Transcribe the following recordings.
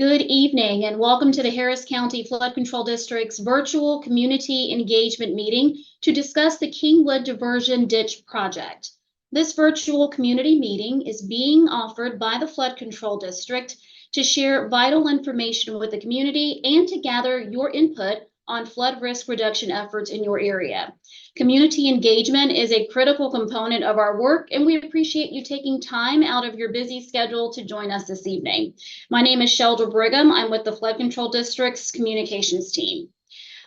Good evening and welcome to the Harris County Flood Control District's virtual community engagement meeting to discuss the Kingwood Diversion Ditch Project. This virtual community meeting is being offered by the Flood Control District to share vital information with the community and to gather your input on flood risk reduction efforts in your area. Community engagement is a critical component of our work, and we appreciate you taking time out of your busy schedule to join us this evening. My name is Sheldra Brigham. I'm with the Flood Control District's communications team.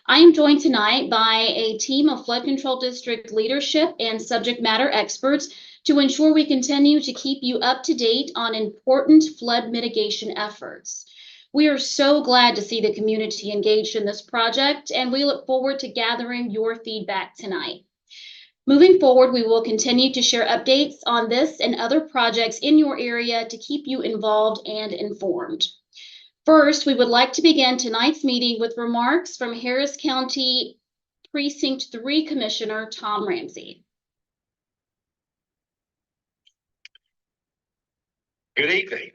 I am joined tonight by a team of Flood Control District leadership and subject matter experts to ensure we continue to keep you up to date on important flood mitigation efforts. We are so glad to see the community engaged in this project, and we look forward to gathering your feedback tonight. Moving forward, we will continue to share updates on this and other projects in your area to keep you involved and informed. First, we would like to begin tonight's meeting with remarks from Harris County Precinct 3 Commissioner Tom Ramsey. Good evening.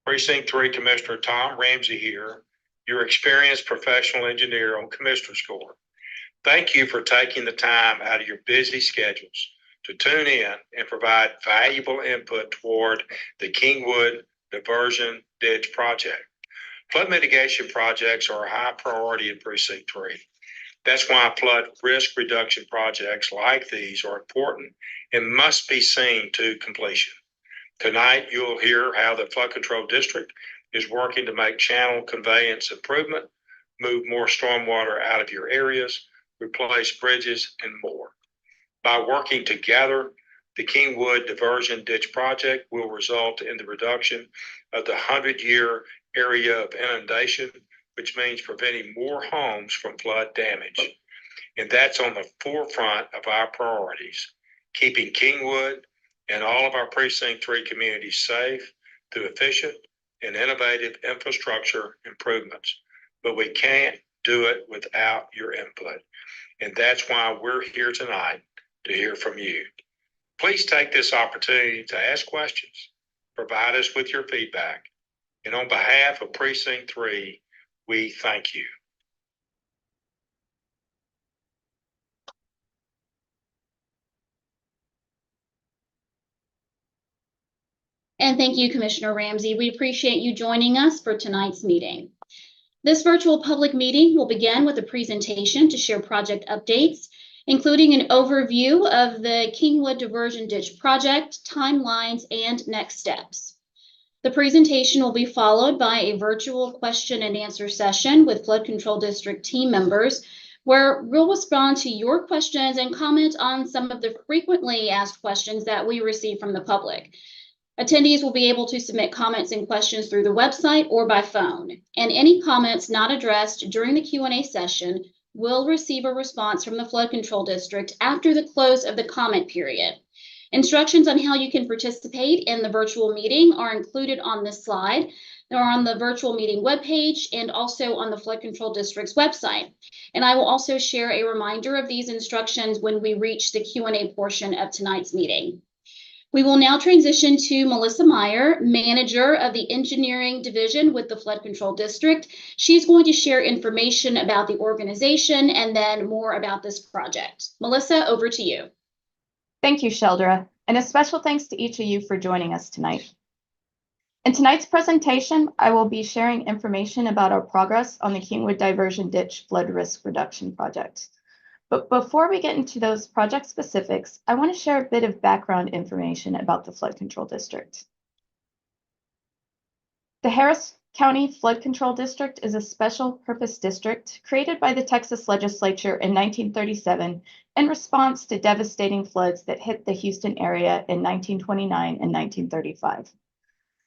Precinct 3 Commissioner Tom Ramsey here, your experienced professional engineer on Commissioner's Court. Thank you for taking the time out of your busy schedules to tune in and provide valuable input toward the Kingwood Diversion Ditch Project. Flood mitigation projects are a high priority in Precinct 3. That's why flood risk reduction projects like these are important and must be seen to completion. Tonight, you'll hear how the Flood Control District is working to make channel conveyance improvement, move more stormwater out of your areas, replace bridges, and more. By working together, the Kingwood Diversion Ditch Project will result in the reduction of the 100-year area of inundation, which means preventing more homes from flood damage. And that's on the forefront of our priorities, keeping Kingwood and all of our Precinct 3 communities safe through efficient and innovative infrastructure improvements. But we can't do it without your input. And that's why we're here tonight to hear from you. Please take this opportunity to ask questions, provide us with your feedback. And on behalf of Precinct 3, we thank you. And thank you, Commissioner Ramsey. We appreciate you joining us for tonight's meeting. This virtual public meeting will begin with a presentation to share project updates, including an overview of the Kingwood Diversion Ditch Project, timelines, and next steps. The presentation will be followed by a virtual question and answer session with Flood Control District team members, where we'll respond to your questions and comment on some of the frequently asked questions that we receive from the public. Attendees will be able to submit comments and questions through the website or by phone, and any comments not addressed during the Q&A session will receive a response from the Flood Control District after the close of the comment period. Instructions on how you can participate in the virtual meeting are included on this slide. They're on the virtual meeting webpage and also on the Flood Control District's website. And I will also share a reminder of these instructions when we reach the Q&A portion of tonight's meeting. We will now transition to Melissa Meyer, Manager of the Engineering Division with the Flood Control District. She's going to share information about the organization and then more about this project. Melissa, over to you. Thank you, Sheldra, and a special thanks to each of you for joining us tonight. In tonight's presentation, I will be sharing information about our progress on the Kingwood Diversion Ditch Flood Risk Reduction Project. But before we get into those project specifics, I want to share a bit of background information about the Flood Control District. The Harris County Flood Control District is a special purpose district created by the Texas legislature in 1937 in response to devastating floods that hit the Houston area in 1929 and 1935.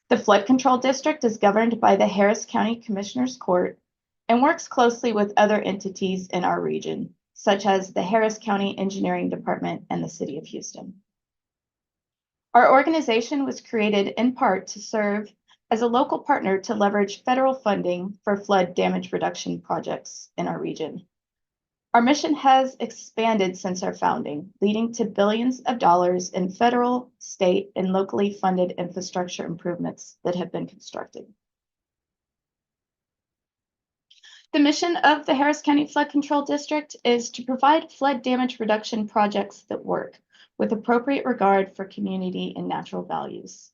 The Flood Control District is governed by the Harris County Commissioner's Court and works closely with other entities in our region, such as the Harris County Engineering Department and the City of Houston. Our organization was created in part to serve as a local partner to leverage federal funding for flood damage reduction projects in our region. Our mission has expanded since our founding, leading to billions of dollars in federal, state, and locally funded infrastructure improvements that have been constructed. The mission of the Harris County Flood Control District is to provide flood damage reduction projects that work with appropriate regard for community and natural values.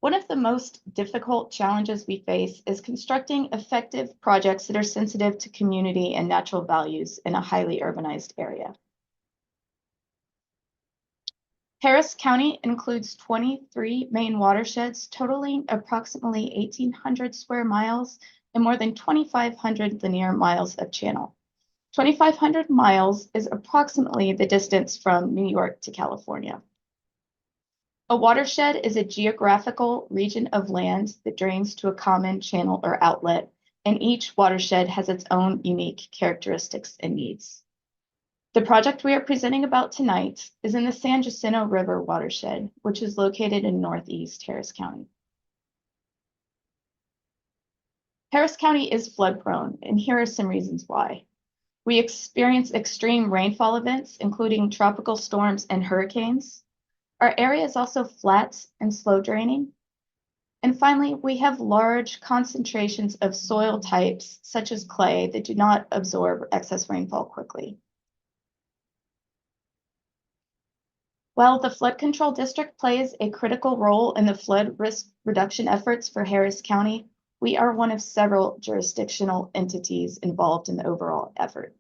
One of the most difficult challenges we face is constructing effective projects that are sensitive to community and natural values in a highly urbanized area. Harris County includes 23 main watersheds totaling approximately 1,800 square miles and more than 2,500 linear miles of channel. 2,500 miles is approximately the distance from New York to California. A watershed is a geographical region of land that drains to a common channel or outlet, and each watershed has its own unique characteristics and needs. The project we are presenting about tonight is in the San Jacinto River watershed, which is located in northeast Harris County. Harris County is flood prone, and here are some reasons why. We experience extreme rainfall events, including tropical storms and hurricanes. Our area is also flat and slow draining. And finally, we have large concentrations of soil types, such as clay, that do not absorb excess rainfall quickly. While the Flood Control District plays a critical role in the flood risk reduction efforts for Harris County, we are one of several jurisdictional entities involved in the overall effort.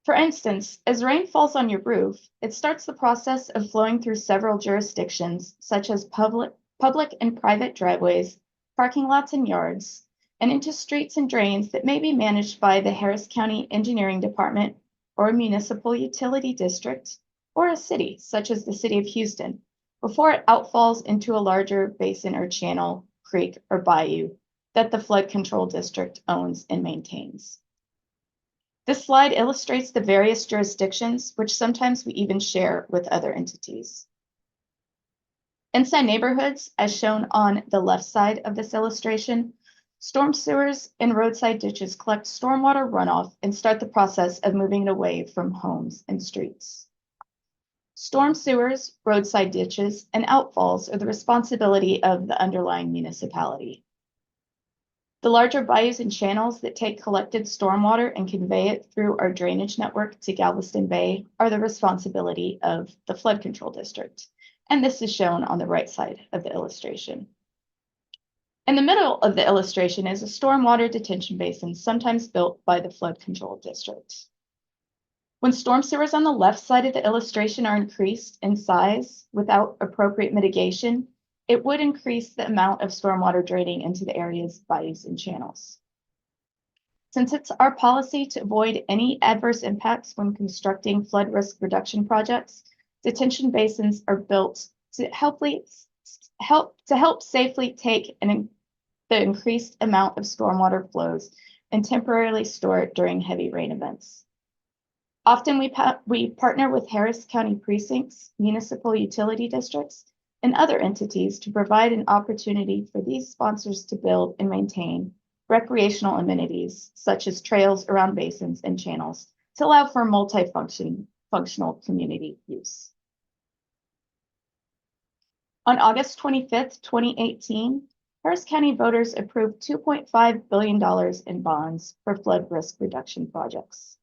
For instance, as rain falls on your roof, it starts the process of flowing through several jurisdictions, such as public and private driveways, parking lots and yards, and into streets and drains that may be managed by the Harris County Engineering Department or a municipal utility district, or a city, such as the city of Houston, before it outfalls into a larger basin or channel, creek, or bayou that the Flood Control District owns and maintains. This slide illustrates the various jurisdictions, which sometimes we even share with other entities. Inside neighborhoods, as shown on the left side of this illustration, storm sewers and roadside ditches collect stormwater runoff and start the process of moving it away from homes and streets. Storm sewers, roadside ditches, and outfalls are the responsibility of the underlying municipality. The larger bayous and channels that take collected stormwater and convey it through our drainage network to Galveston Bay are the responsibility of the Flood Control District, and this is shown on the right side of the illustration. In the middle of the illustration is a stormwater detention basin, sometimes built by the Flood Control District. When storm sewers on the left side of the illustration are increased in size without appropriate mitigation, it would increase the amount of stormwater draining into the area's bayous and channels. Since it's our policy to avoid any adverse impacts when constructing flood risk reduction projects, detention basins are built to help safely take the increased amount of stormwater flows and temporarily store it during heavy rain events. Often we partner with Harris County precincts, municipal utility districts, and other entities to provide an opportunity for these sponsors to build and maintain recreational amenities, such as trails around basins and channels, to allow for functional community use. On August 25th, 2018, Harris County voters approved $2.5 billion in bonds for flood risk reduction projects.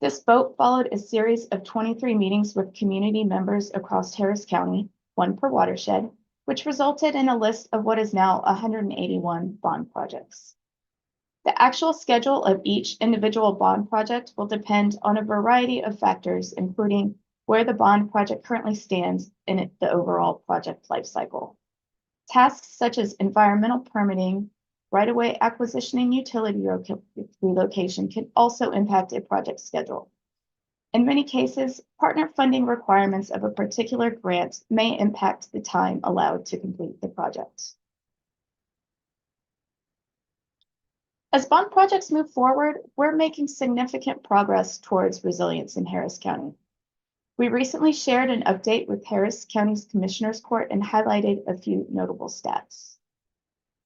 This vote followed a series of 23 meetings with community members across Harris County, one per watershed, which resulted in a list of what is now 181 bond projects. The actual schedule of each individual bond project will depend on a variety of factors, including where the bond project currently stands in the overall project lifecycle. Tasks such as environmental permitting, right-of-way acquisition, and utility relocation can also impact a project schedule. In many cases, partner funding requirements of a particular grant may impact the time allowed to complete the project. As bond projects move forward, we're making significant progress towards resilience in Harris County. We recently shared an update with Harris County's Commissioners Court and highlighted a few notable stats.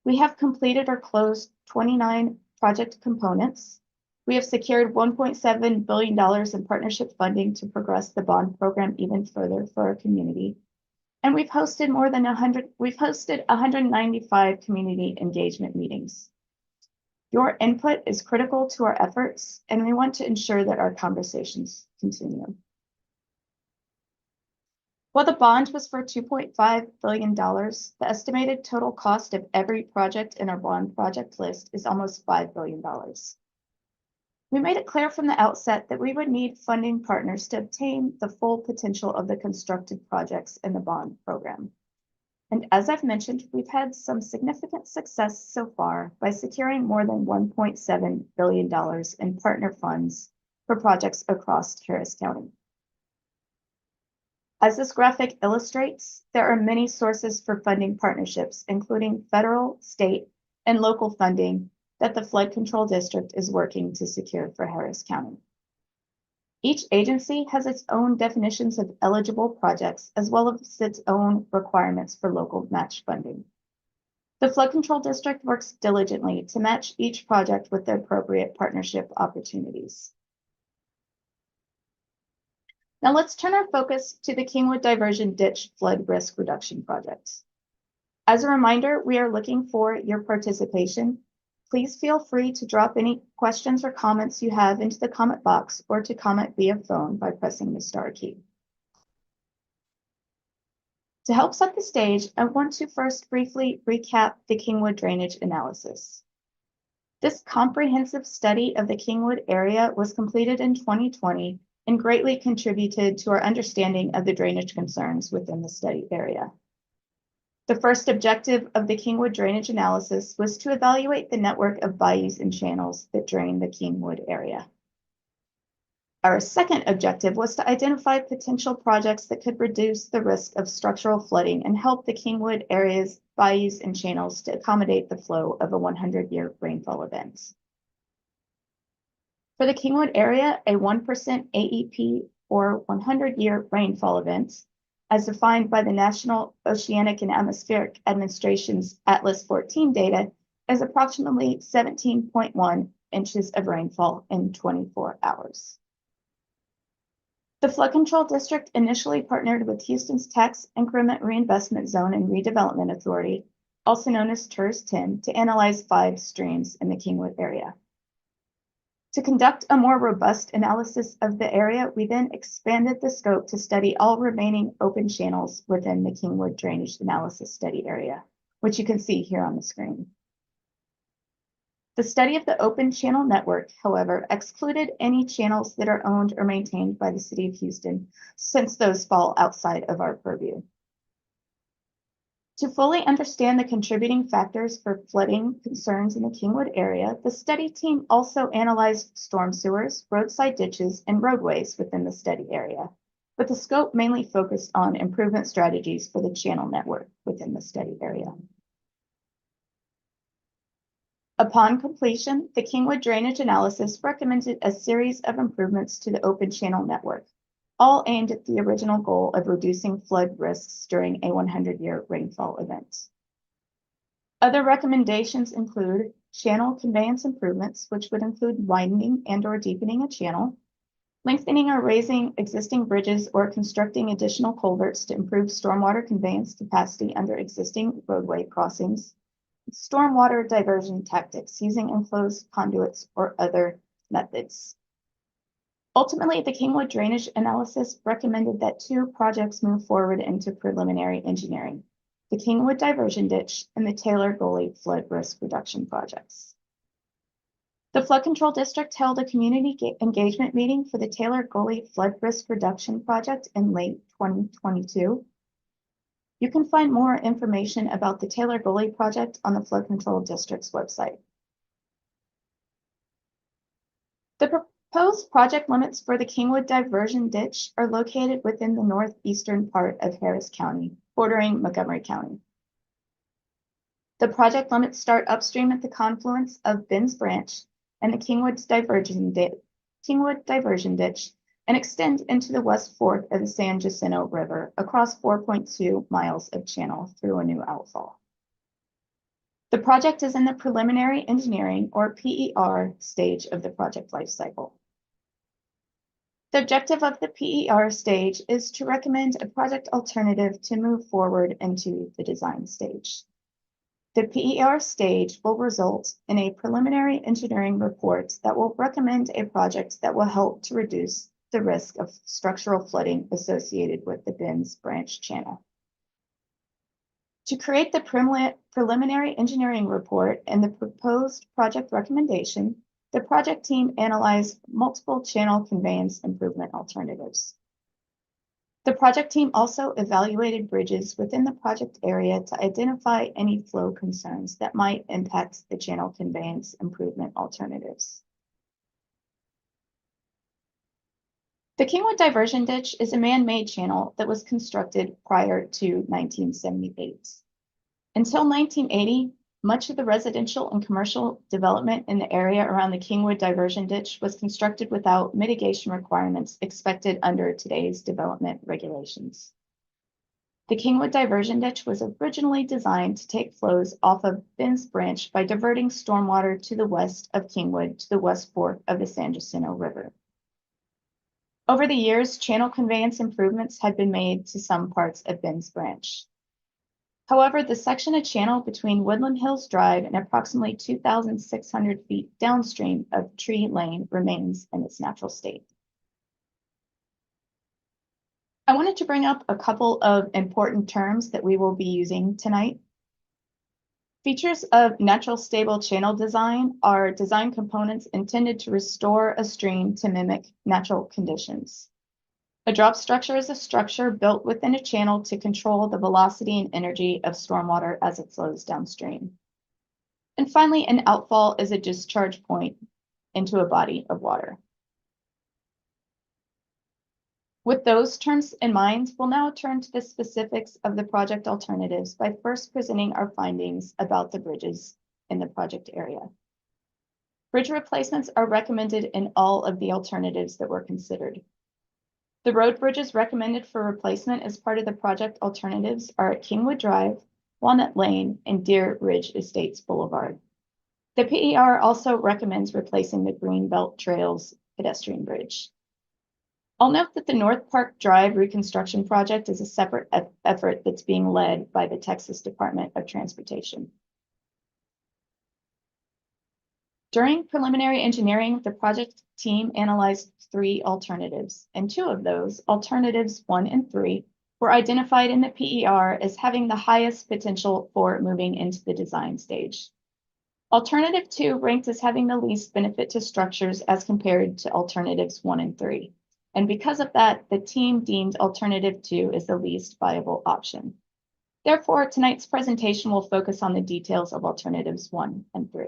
We have completed or closed 29 project components. We have secured $1.7 billion in partnership funding to progress the bond program even further for our community. And we've hosted 195 community engagement meetings. Your input is critical to our efforts, and we want to ensure that our conversations continue. While the bond was for $2.5 billion, the estimated total cost of every project in our bond project list is almost $5 billion. We made it clear from the outset that we would need funding partners to obtain the full potential of the constructed projects in the bond program. And as I've mentioned, we've had some significant success so far by securing more than $1.7 billion in partner funds for projects across Harris County. As this graphic illustrates, there are many sources for funding partnerships, including federal, state, and local funding that the Flood Control District is working to secure for Harris County. Each agency has its own definitions of eligible projects, as well as its own requirements for local match funding. The Flood Control District works diligently to match each project with the appropriate partnership opportunities. Now let's turn our focus to the Kingwood Diversion Ditch Flood Risk Reduction Project. As a reminder, we are looking for your participation. Please feel free to drop any questions or comments you have into the comment box or to comment via phone by pressing the star key. To help set the stage, I want to first briefly recap the Kingwood drainage analysis. This comprehensive study of the Kingwood area was completed in 2020 and greatly contributed to our understanding of the drainage concerns within the study area. The first objective of the Kingwood drainage analysis was to evaluate the network of bayous and channels that drain the Kingwood area. Our second objective was to identify potential projects that could reduce the risk of structural flooding and help the Kingwood area's bayous and channels to accommodate the flow of a 100-year rainfall event. For the Kingwood area, a 1% AEP or 100-year rainfall event, as defined by the National Oceanic and Atmospheric Administration's Atlas 14 data, is approximately 17.1 inches of rainfall in 24 hours. The Flood Control District initially partnered with Houston's Tax Increment Reinvestment Zone and Redevelopment Authority, also known as TERS 10, to analyze 5 streams in the Kingwood area. To conduct a more robust analysis of the area, we then expanded the scope to study all remaining open channels within the Kingwood drainage analysis study area, which you can see here on the screen. The study of the open channel network, however, excluded any channels that are owned or maintained by the City of Houston, since those fall outside of our purview. To fully understand the contributing factors for flooding concerns in the Kingwood area, the study team also analyzed storm sewers, roadside ditches, and roadways within the study area, but the scope mainly focused on improvement strategies for the channel network within the study area. Upon completion, the Kingwood drainage analysis recommended a series of improvements to the open channel network, all aimed at the original goal of reducing flood risks during a 100-year rainfall event. Other recommendations include channel conveyance improvements, which would include widening and/or deepening a channel, lengthening or raising existing bridges or constructing additional culverts to improve stormwater conveyance capacity under existing roadway crossings, stormwater diversion tactics using enclosed conduits or other methods. Ultimately, the Kingwood drainage analysis recommended that 2 projects move forward into preliminary engineering, the Kingwood Diversion Ditch and the Taylor Gully Flood Risk Reduction projects. The Flood Control District held a community engagement meeting for the Taylor Gully Flood Risk Reduction project in late 2022. You can find more information about the Taylor Gully project on the Flood Control District's website. The proposed project limits for the Kingwood Diversion Ditch are located within the northeastern part of Harris County, bordering Montgomery County. The project limits start upstream at the confluence of Ben's Branch and the Kingwood Diversion Ditch and extend into the West Fork of the San Jacinto River across 4.2 miles of channel through a new outfall. The project is in the preliminary engineering, or PER, stage of the project lifecycle. The objective of the PER stage is to recommend a project alternative to move forward into the design stage. The PER stage will result in a preliminary engineering report that will recommend a project that will help to reduce the risk of structural flooding associated with the Benz Branch Channel. To create the preliminary engineering report and the proposed project recommendation, the project team analyzed multiple channel conveyance improvement alternatives. The project team also evaluated bridges within the project area to identify any flow concerns that might impact the channel conveyance improvement alternatives. The Kingwood Diversion Ditch is a man-made channel that was constructed prior to 1978. Until 1980, much of the residential and commercial development in the area around the Kingwood Diversion Ditch was constructed without mitigation requirements expected under today's development regulations. The Kingwood Diversion Ditch was originally designed to take flows off of Benz Branch by diverting stormwater to the west of Kingwood to the west fork of the San Jacinto River. Over the years, channel conveyance improvements had been made to some parts of Benz Branch. However, the section of channel between Woodland Hills Drive and approximately 2,600 feet downstream of Tree Lane remains in its natural state. I wanted to bring up a couple of important terms that we will be using tonight. Features of natural stable channel design are design components intended to restore a stream to mimic natural conditions. A drop structure is a structure built within a channel to control the velocity and energy of stormwater as it flows downstream. And finally, an outfall is a discharge point into a body of water. With those terms in mind, we'll now turn to the specifics of the project alternatives by first presenting our findings about the bridges in the project area. Bridge replacements are recommended in all of the alternatives that were considered. The road bridges recommended for replacement as part of the project alternatives are at Kingwood Drive, Walnut Lane, and Deer Ridge Estates Boulevard. The PER also recommends replacing the Greenbelt Trails pedestrian bridge. I'll note that the North Park Drive reconstruction project is a separate effort that's being led by the Texas Department of Transportation. During preliminary engineering, the project team analyzed 3 alternatives, and 2 of those, alternatives 1 and 3, were identified in the PER as having the highest potential for moving into the design stage. Alternative 2 ranked as having the least benefit to structures as compared to alternatives 1 and 3. And because of that, the team deemed alternative 2 as the least viable option. Therefore, tonight's presentation will focus on the details of alternatives 1 and 3.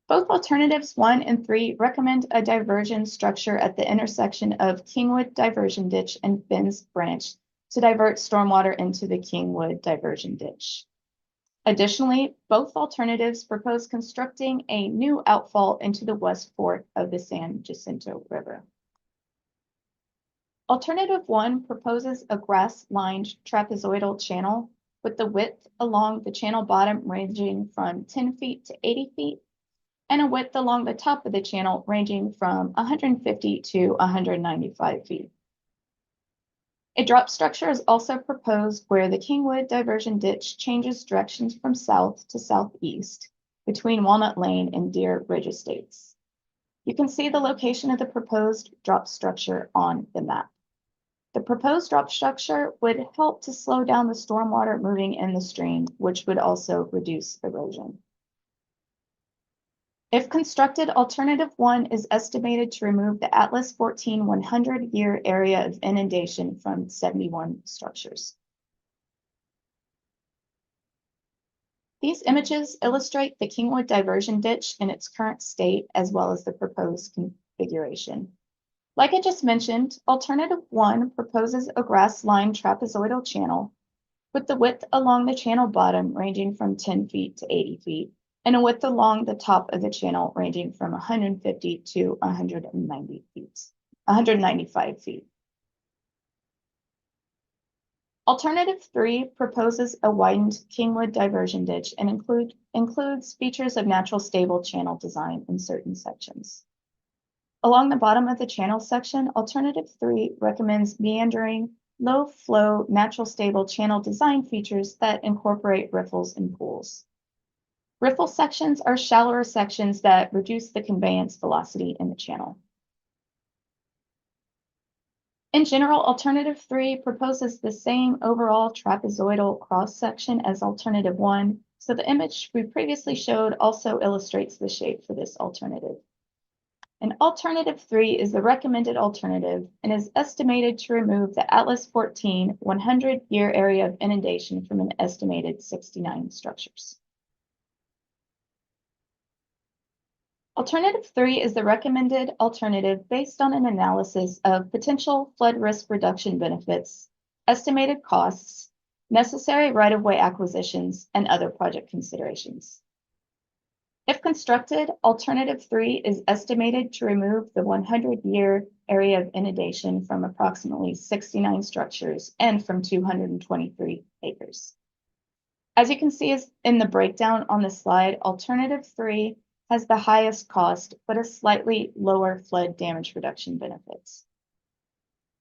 Both alternatives 1 and 3 recommend a diversion structure at the intersection of Kingwood Diversion Ditch and Benz Branch to divert stormwater into the Kingwood Diversion Ditch. Additionally, both alternatives propose constructing a new outfall into the west fork of the San Jacinto River. Alternative 1 proposes a grass-lined trapezoidal channel with the width along the channel bottom ranging from 10 feet to 80 feet and a width along the top of the channel ranging from 150 to 195 feet. A drop structure is also proposed where the Kingwood Diversion Ditch changes directions from south to southeast between Walnut Lane and Deer Ridge Estates. You can see the location of the proposed drop structure on the map. The proposed drop structure would help to slow down the stormwater moving in the stream, which would also reduce erosion. If constructed, alternative 1 is estimated to remove the Atlas 14 100-year area of inundation from 71 structures. These images illustrate the Kingwood Diversion Ditch in its current state, as well as the proposed configuration. Like I just mentioned, alternative 1 proposes a grass-lined trapezoidal channel with the width along the channel bottom ranging from 10 feet to 80 feet, and a width along the top of the channel ranging from 150 to 195 feet. Alternative 3 proposes a widened Kingwood Diversion Ditch and includes features of natural stable channel design in certain sections. Along the bottom of the channel section, Alternative 3 recommends meandering low-flow, natural stable channel design features that incorporate riffles and pools. Riffle sections are shallower sections that reduce the conveyance velocity in the channel. In general, Alternative 3 proposes the same overall trapezoidal cross-section as Alternative 1, so the image we previously showed also illustrates the shape for this alternative. And Alternative 3 is the recommended alternative and is estimated to remove the Atlas 14 100-year area of inundation from an estimated 69 structures. Alternative 3 is the recommended alternative based on an analysis of potential flood risk reduction benefits, estimated costs, necessary right-of-way acquisitions, and other project considerations. If constructed, Alternative 3 is estimated to remove the 100-year area of inundation from approximately 69 structures and from 223 acres. As you can see in the breakdown on the slide, Alternative 3 has the highest cost, but a slightly lower flood damage reduction benefits.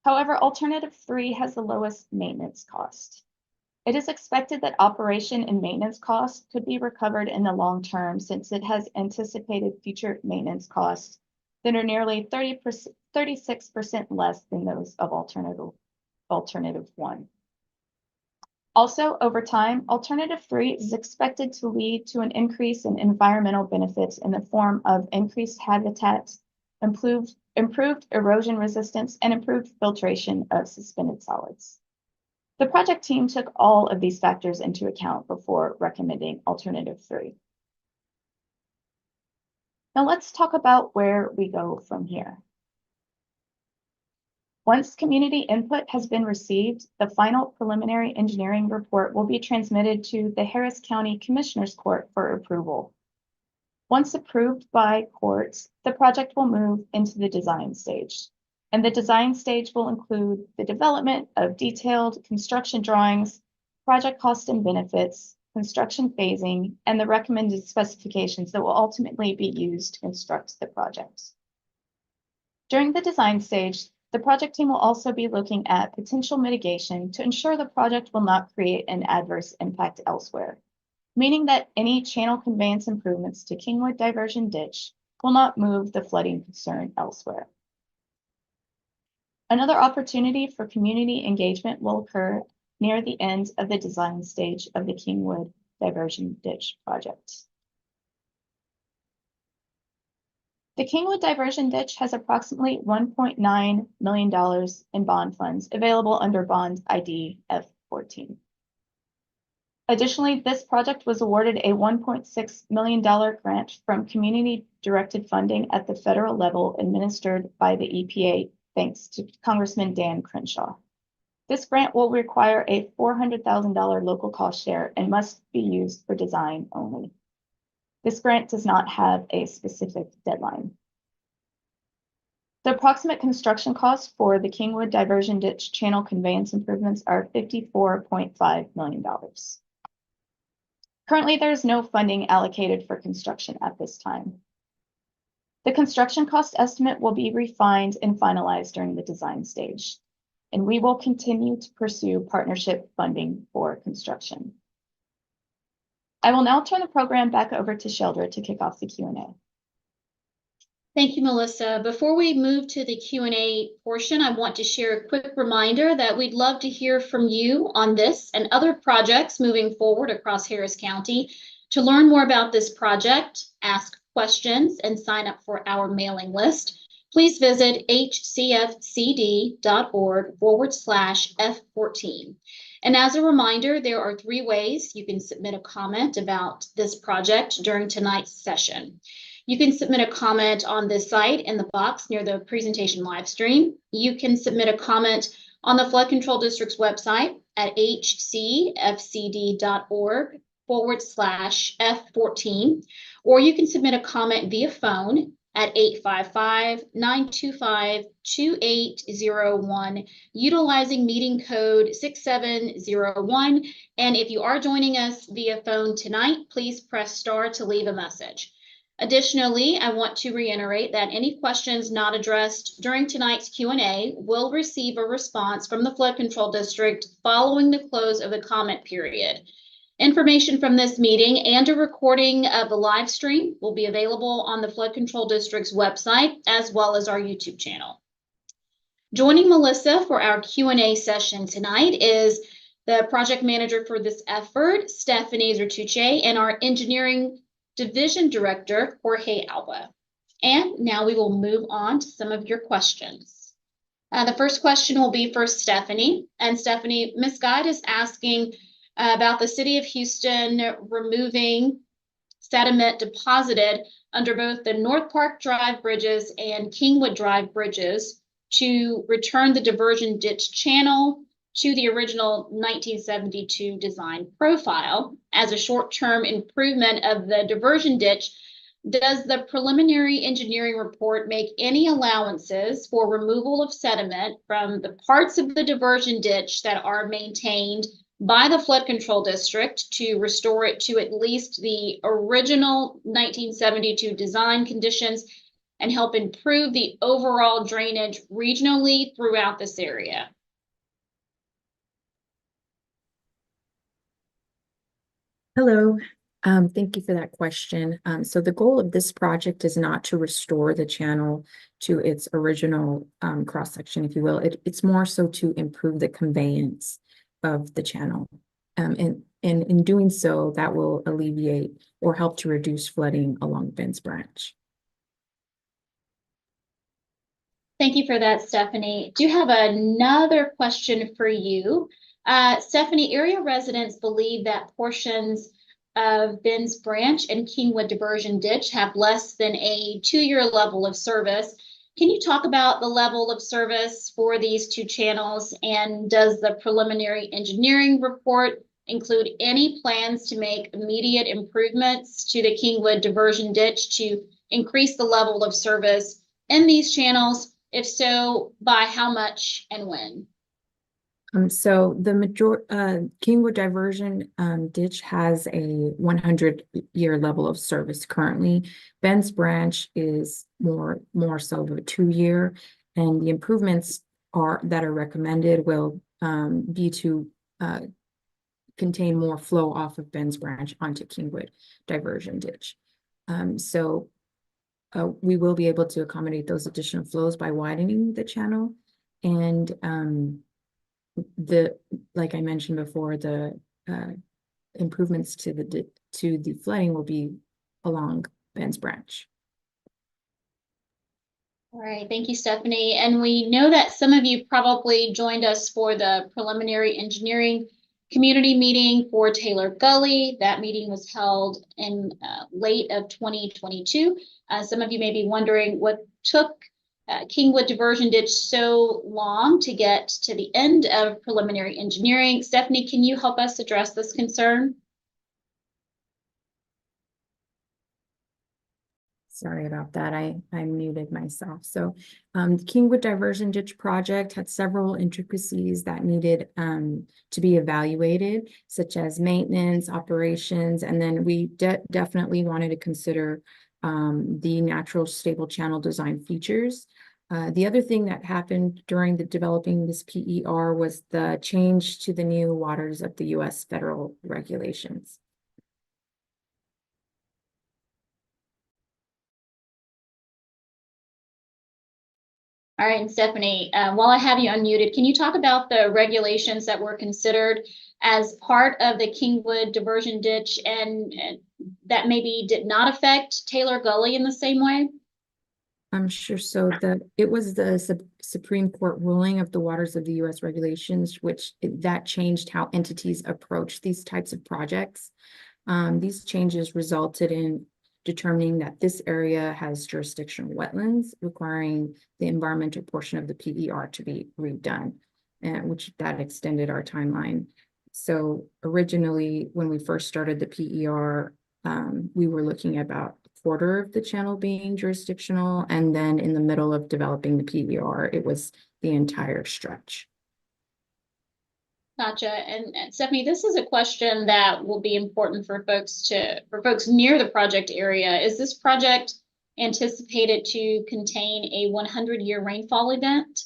However, Alternative 3 has the lowest maintenance cost. It is expected that operation and maintenance costs could be recovered in the long term since it has anticipated future maintenance costs that are nearly 36% less than those of Alternative 1. Also, over time, Alternative 3 is expected to lead to an increase in environmental benefits in the form of increased habitats, improved erosion resistance, and improved filtration of suspended solids. The project team took all of these factors into account before recommending Alternative 3. Now let's talk about where we go from here. Once community input has been received, the final preliminary engineering report will be transmitted to the Harris County Commissioners Court for approval. Once approved by courts, the project will move into the design stage. And the design stage will include the development of detailed construction drawings, project cost and benefits, construction phasing, and the recommended specifications that will ultimately be used to construct the project. During the design stage, the project team will also be looking at potential mitigation to ensure the project will not create an adverse impact elsewhere, meaning that any channel conveyance improvements to Kingwood Diversion Ditch will not move the flooding concern elsewhere. Another opportunity for community engagement will occur near the end of the design stage of the Kingwood Diversion Ditch project. The Kingwood Diversion Ditch has approximately $1.9 million in bond funds available under Bond ID F14. Additionally, this project was awarded a $1.6 million grant from community-directed funding at the federal level administered by the EPA, thanks to Congressman Dan Crenshaw. This grant will require a $400,000 local cost share and must be used for design only. This grant does not have a specific deadline. The approximate construction costs for the Kingwood Diversion Ditch channel conveyance improvements are $54.5 million. Currently, there is no funding allocated for construction at this time. The construction cost estimate will be refined and finalized during the design stage, and we will continue to pursue partnership funding for construction. I will now turn the program back over to Sheldra to kick off the Q&A. Thank you, Melissa. Before we move to the Q&A portion, I want to share a quick reminder that we'd love to hear from you on this and other projects moving forward across Harris County. To learn more about this project, ask questions, and sign up for our mailing list, please visit hcfcd.org/F14. And as a reminder, there are 3 ways you can submit a comment about this project during tonight's session. You can submit a comment on this site in the box near the presentation live stream. You can submit a comment on the Flood Control District's website at hcfcd.org/F14, or you can submit a comment via phone at 855-925-2801 utilizing meeting code 6701. And if you are joining us via phone tonight, please press star to leave a message. Additionally, I want to reiterate that any questions not addressed during tonight's Q&A will receive a response from the Flood Control District following the close of the comment period. Information from this meeting and a recording of the live stream will be available on the Flood Control District's website as well as our YouTube channel. Joining Melissa for our Q&A session tonight is the project manager for this effort, Stephanie Zertuche, and our engineering division director, Jorge Alba. And now we will move on to some of your questions. The first question will be for Stephanie. And Stephanie, Ms. Guide is asking about the City of Houston removing sediment deposited under both the North Park Drive bridges and Kingwood Drive bridges to return the diversion ditch channel to the original 1972 design profile as a short-term improvement of the diversion ditch. Does the preliminary engineering report make any allowances for removal of sediment from the parts of the diversion ditch that are maintained by the Flood Control District to restore it to at least the original 1972 design conditions and help improve the overall drainage regionally throughout this area? Hello, thank you for that question. So the goal of this project is not to restore the channel to its original cross-section, if you will. It's more so to improve the conveyance of the channel. And in doing so, that will alleviate or help to reduce flooding along Ben's Branch. Thank you for that, Stephanie. Do you have another question for you? Stephanie, area residents believe that portions of Ben's Branch and Kingwood Diversion Ditch have less than a 2-year level of service. Can you talk about the level of service for these two channels? And does the preliminary engineering report include any plans to make immediate improvements to the Kingwood Diversion Ditch to increase the level of service in these channels? If so, by how much and when? So the Kingwood Diversion ditch has a 100-year level of service currently. Ben's Branch is more so of a 2-year, and the improvements that are recommended will be to contain more flow off of Ben's Branch onto Kingwood Diversion ditch. We will be able to accommodate those additional flows by widening the channel, and like I mentioned before, the improvements to the flooding will be along Ben's Branch. All right, thank you, Stephanie. And we know that some of you probably joined us for the preliminary engineering community meeting for Taylor Gully. That meeting was held in late of 2022. Some of you may be wondering what took Kingwood Diversion Ditch so long to get to the end of preliminary engineering. Stephanie, can you help us address this concern? Sorry about that. I muted myself. So Kingwood Diversion Ditch project had several intricacies that needed to be evaluated, such as maintenance, operations, and then we definitely wanted to consider the natural stable channel design features. The other thing that happened during the developing this PER was the change to the new waters of the U.S. federal regulations. All right, and Stephanie, while I have you unmuted, can you talk about the regulations that were considered as part of the Kingwood Diversion Ditch and that maybe did not affect Taylor Gully in the same way? I'm sure. So it was the Supreme Court ruling of the waters of the U.S. regulations, that changed how entities approach these types of projects. These changes resulted in determining that this area has jurisdictional wetlands, requiring the environmental portion of the PER to be redone, which that extended our timeline. So originally, when we first started the PER, we were looking at about a quarter of the channel being jurisdictional, and then in the middle of developing the PER, it was the entire stretch. Gotcha. And Stephanie, this is a question that will be important for folks near the project area. Is this project anticipated to contain a 100-year rainfall event?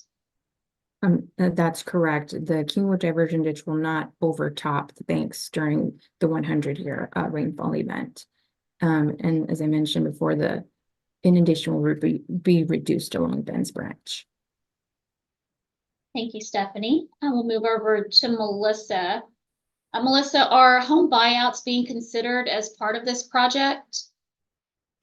That's correct. The Kingwood Diversion ditch will not overtop the banks during the 100-year rainfall event. And as I mentioned before, the inundation will be reduced along Ben's Branch. Thank you, Stephanie. And we'll move over to Melissa. Melissa, are home buyouts being considered as part of this project?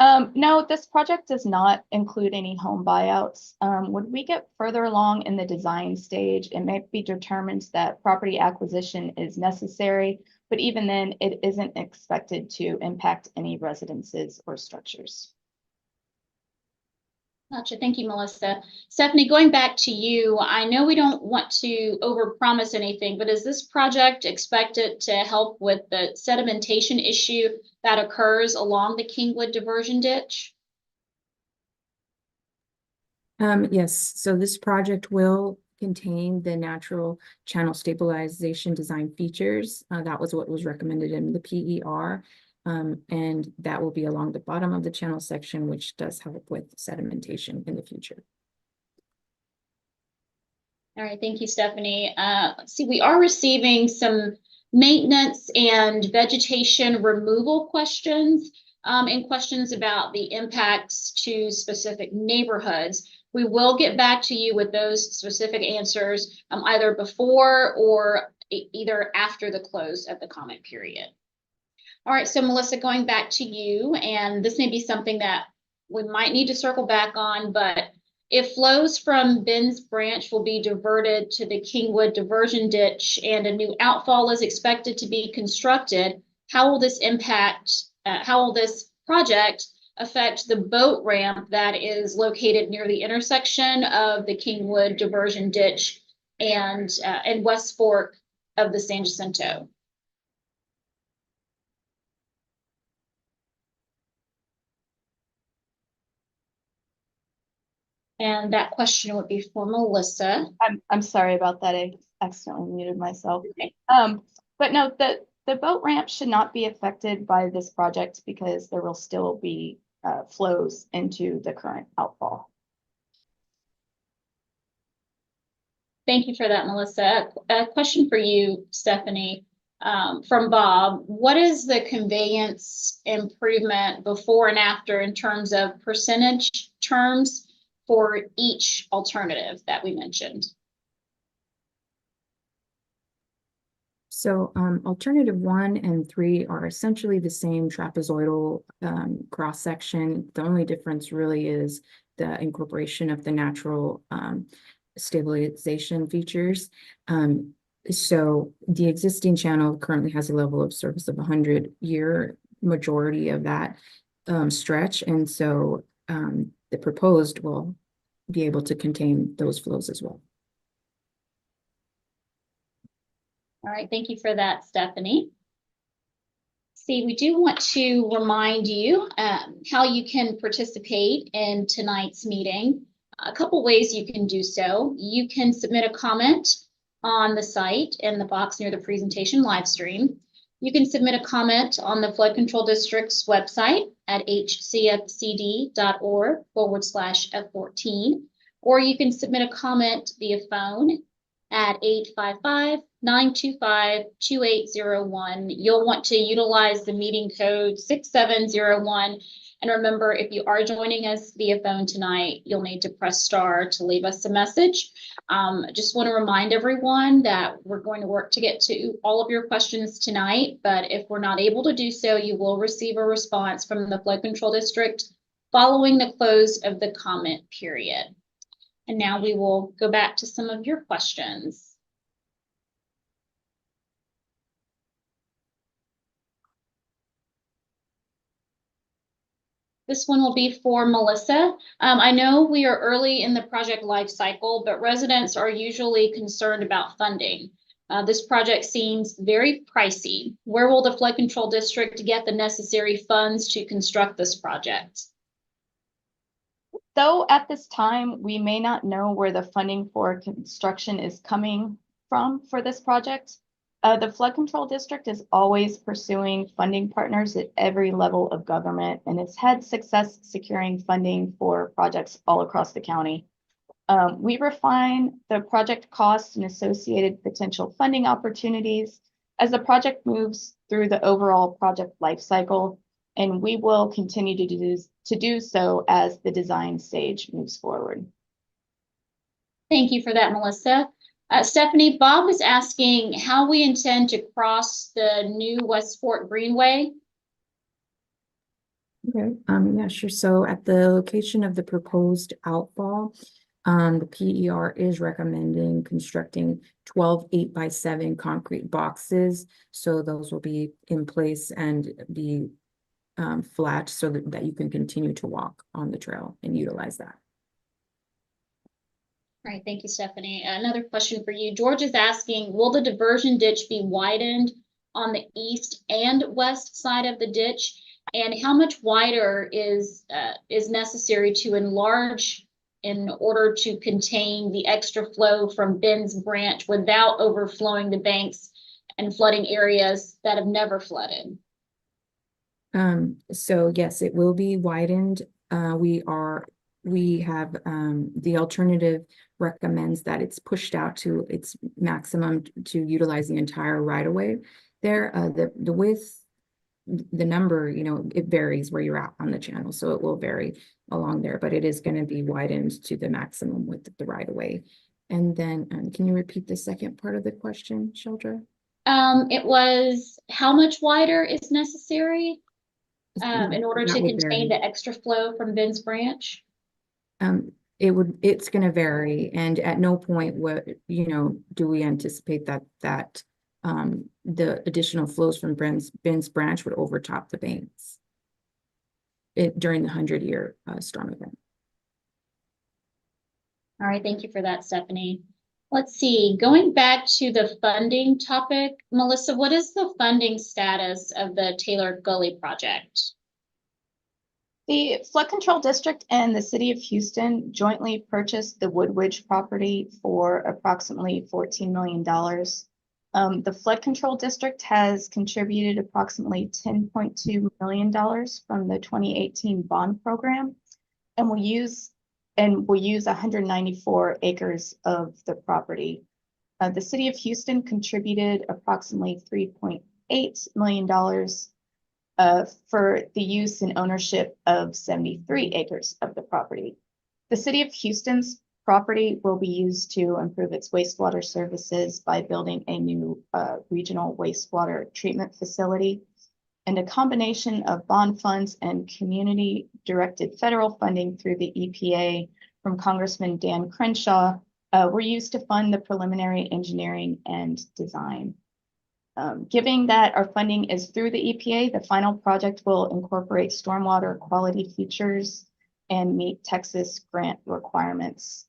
No, this project does not include any home buyouts. When we get further along in the design stage, it may be determined that property acquisition is necessary, but even then, it isn't expected to impact any residences or structures. Gotcha. Thank you, Melissa. Stephanie, going back to you, I know we don't want to overpromise anything, but is this project expected to help with the sedimentation issue that occurs along the Kingwood diversion ditch? Yes, so this project will contain the natural channel stabilization design features. That was what was recommended in the PER. And that will be along the bottom of the channel section, which does help with sedimentation in the future. All right, thank you, Stephanie. Let's see, we are receiving some maintenance and vegetation removal questions and questions about the impacts to specific neighborhoods. We will get back to you with those specific answers either before or either after the close of the comment period. All right, so Melissa, going back to you, and this may be something that we might need to circle back on, but if flows from Ben's Branch will be diverted to the Kingwood diversion ditch and a new outfall is expected to be constructed, how will this project affect the boat ramp that is located near the intersection of the Kingwood diversion ditch and West Fork of the San Jacinto? And that question would be for Melissa. I'm sorry about that. I accidentally muted myself. Okay. But no, the boat ramp should not be affected by this project because there will still be flows into the current outfall. Thank you for that, Melissa. A question for you, Stephanie, from Bob. What is the conveyance improvement before and after in terms of percentage terms for each alternative that we mentioned? So alternative 1 and 3 are essentially the same trapezoidal cross section. The only difference really is the incorporation of the natural stabilization features. So the existing channel currently has a level of service of 100-year, majority of that stretch. And so the proposed will be able to contain those flows as well. All right, thank you for that, Stephanie. See, we do want to remind you how you can participate in tonight's meeting. A couple ways you can do so. You can submit a comment on the site in the box near the presentation live stream. You can submit a comment on the Flood Control District's website at hcfcd.org/F14, or you can submit a comment via phone at 855-925-2801. You'll want to utilize the meeting code 6701. And remember, if you are joining us via phone tonight, you'll need to press star to leave us a message. Just want to remind everyone that we're going to work to get to all of your questions tonight, but if we're not able to do so, you will receive a response from the Flood Control District following the close of the comment period. And now we will go back to some of your questions. This one will be for Melissa. I know we are early in the project life cycle, but residents are usually concerned about funding. This project seems very pricey. Where will the Flood Control District get the necessary funds to construct this project? Though at this time, we may not know where the funding for construction is coming from for this project. The Flood Control District is always pursuing funding partners at every level of government, and it's had success securing funding for projects all across the county. We refine the project costs and associated potential funding opportunities as the project moves through the overall project life cycle, and we will continue to do so as the design stage moves forward. Thank you for that, Melissa. Stephanie, Bob was asking how we intend to cross the new West Fort Greenway. Okay, yeah, sure. So at the location of the proposed outfall, the PER is recommending constructing 12 8x7 concrete boxes. So those will be in place and be flat so that you can continue to walk on the trail and utilize that. All right, thank you, Stephanie. Another question for you. George is asking, will the diversion ditch be widened on the east and west side of the ditch? And how much wider is necessary to enlarge in order to contain the extra flow from Ben's Branch without overflowing the banks and flooding areas that have never flooded? So yes, it will be widened. We have the alternative recommends that it's pushed out to its maximum to utilize the entire right of way there. The width, the number, it varies where you're at on the channel, so it will vary along there, but it is going to be widened to the maximum width of the right of way. And then can you repeat the second part of the question, Sheldra? It was how much wider is necessary in order to contain the extra flow from Ben's Branch? It's going to vary, and at no point do we anticipate that the additional flows from Ben's Branch would overtop the banks during the 100-year storm event. All right, thank you for that, Stephanie. Let's see, going back to the funding topic, Melissa, what is the funding status of the Taylor Gully project? The Flood Control District and the City of Houston jointly purchased the Woodwidge property for approximately $14 million. The Flood Control District has contributed approximately $10.2 million from the 2018 bond program, and will use 194 acres of the property. The City of Houston contributed approximately $3.8 million for the use and ownership of 73 acres of the property. The City of Houston's property will be used to improve its wastewater services by building a new regional wastewater treatment facility, and a combination of bond funds and community-directed federal funding through the EPA from Congressman Dan Crenshaw were used to fund the preliminary engineering and design. Given that our funding is through the EPA, the final project will incorporate stormwater quality features and meet Texas grant requirements.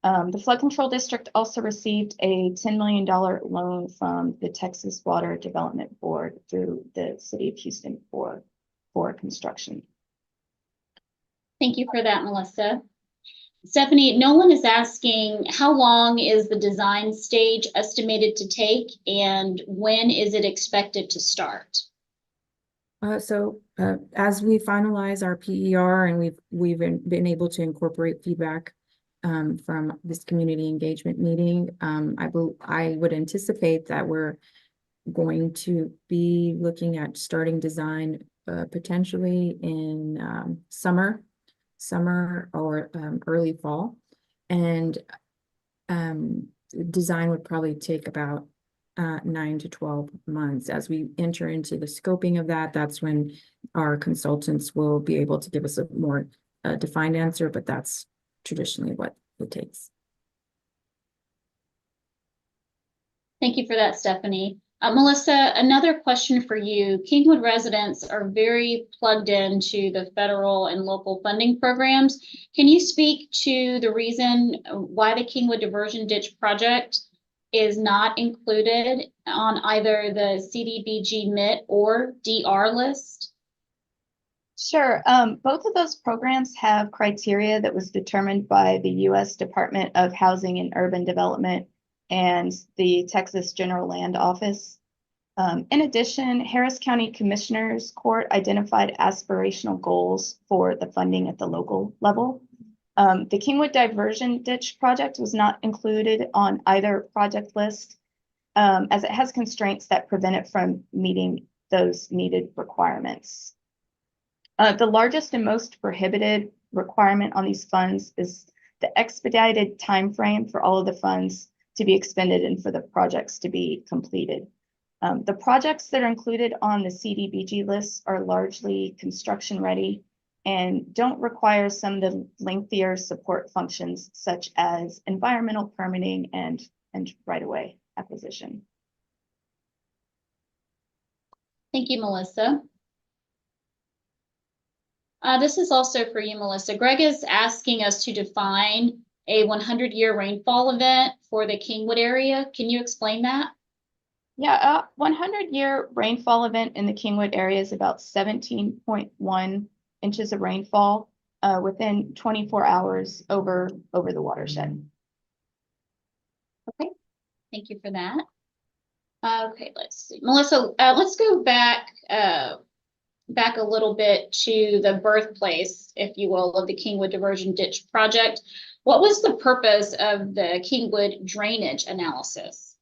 The Flood Control District also received a $10 million loan from the Texas Water Development Board through the City of Houston for construction. Thank you for that, Melissa. Stephanie, Nolan is asking, how long is the design stage estimated to take, and when is it expected to start? As we finalize our PER and we've been able to incorporate feedback from this community engagement meeting, I would anticipate that we're going to be looking at starting design potentially in summer or early fall, and design would probably take about 9 to 12 months. As we enter into the scoping of that, that's when our consultants will be able to give us a more defined answer, but that's traditionally what it takes. Thank you for that, Stephanie. Melissa, another question for you. Kingwood residents are very plugged into the federal and local funding programs. Can you speak to the reason why the Kingwood Diversion Ditch project is not included on either the CDBG MIT or DR list? Sure. Both of those programs have criteria that was determined by the U.S. Department of Housing and Urban Development and the Texas General Land Office. In addition, Harris County Commissioners Court identified aspirational goals for the funding at the local level. The Kingwood Diversion Ditch project was not included on either project list, as it has constraints that prevent it from meeting those needed requirements. The largest and most prohibited requirement on these funds is the expedited timeframe for all of the funds to be expended and for the projects to be completed. The projects that are included on the CDBG list are largely construction ready and don't require some of the lengthier support functions such as environmental permitting and right-of-way acquisition. Thank you, Melissa. This is also for you, Melissa. Greg is asking us to define a 100-year rainfall event for the Kingwood area. Can you explain that? Yeah, 100-year rainfall event in the Kingwood area is about 17.1 inches of rainfall within 24 hours over the watershed. Okay, thank you for that. Okay, let's see. Melissa, let's go back a little bit to the birthplace, if you will, of the Kingwood Diversion Ditch project. What was the purpose of the Kingwood drainage analysis?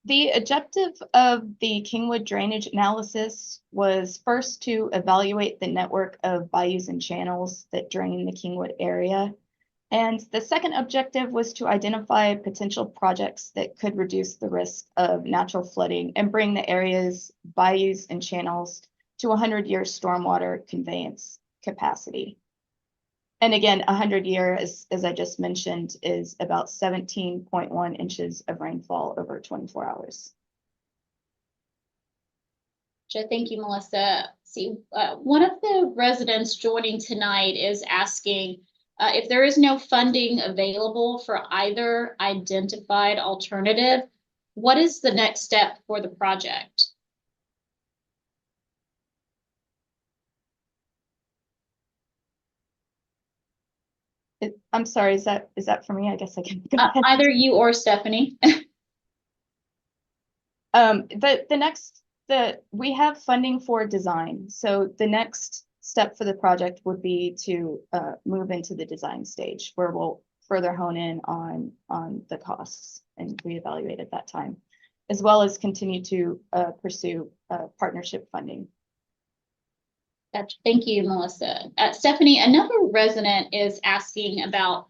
The objective of the Kingwood drainage analysis was first to evaluate the network of bayous and channels that drain the Kingwood area. And the second objective was to identify potential projects that could reduce the risk of natural flooding and bring the area's bayous and channels to 100-year stormwater conveyance capacity. And again, 100-year, as I just mentioned, is about 17.1 inches of rainfall over 24 hours. Thank you, Melissa. See, one of the residents joining tonight is asking if there is no funding available for either identified alternative, what is the next step for the project? I'm sorry, is that for me? I guess I can go ahead. Either you or Stephanie. We have funding for design. So the next step for the project would be to move into the design stage where we'll further hone in on the costs and reevaluate at that time, as well as continue to pursue partnership funding. Thank you, Melissa. Stephanie, another resident is asking about